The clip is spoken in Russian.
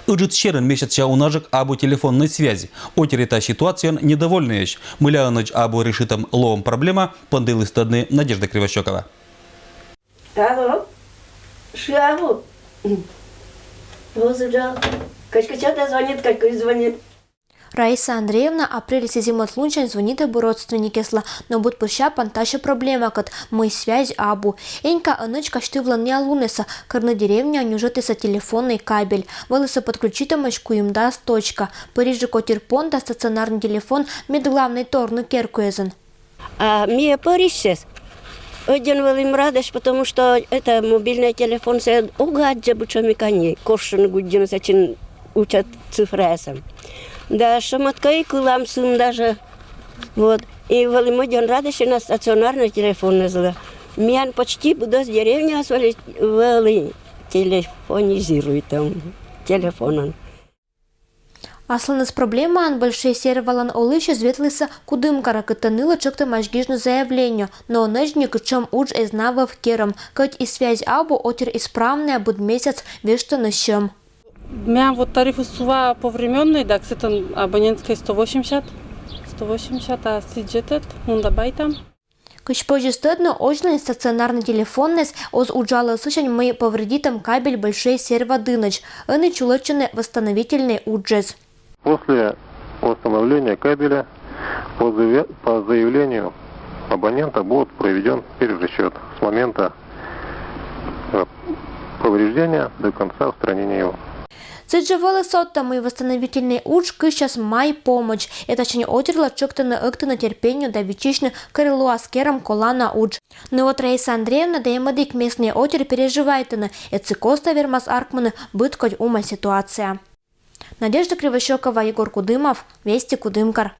Ыжит щерен месяца унажек абу телефонной связи. Отерета ситуация недовольная. Мыляныч абу решитом ловом проблема, пандылы стадны Надежда Кривощекова. Алло, шагу. Возуджал. Качка звонит, качка звонит. Раиса Андреевна апрель сезимот лунчен звонит абу родственники сла, но будь пуща панташа проблема кат мы связь абу. Энька анычка штывлан не алунеса, карна деревня нюжетеса телефонный кабель. Вылыса подключить мочку им даст точка. Парижи котирпонта стационарный телефон мед главный торну керкуезен. А мне Париж сейчас. Один велим радость, потому что это мобильный телефон се угадже бучами коней. Кошен гудин зачин учат цифресом. Да, шаматкай кулам сын даже. Вот. И велим один радость на стационарный телефон назла. Мян почти буду с деревни освалить, вели телефонизирует там телефоном. Асланыс проблема ан большой сервалан олыше зветлыса кудымкара кытаныла чыкты мажгижну заявлению, но нежник чем уж эзнавов кером, кать и связь абу отер исправная буд месяц вешто нащем. У меня вот тарифы сува повременные, да, кстати, абонентская 180, а сиджетет, мундабайтам. Кыш позже стыдно ожный стационарный телефонный оз уджала сышань мы повредитом кабель большой серводыныч, аны чулочены восстановительный уджез. После восстановления кабеля по заявлению абонента будет проведен перерасчет с момента повреждения до конца устранения его. Сыджевалы соттам и восстановительный уж сейчас май помощь. Это чень отерла чоктана на терпению да вечично крылу аскером колана удж. Но вот Раиса Андреевна да ямадик местный отер переживает на эцикоста вермас аркмана быткоть ума ситуация. Надежда Кривощекова, Егор Кудымов, Вести Кудымкар.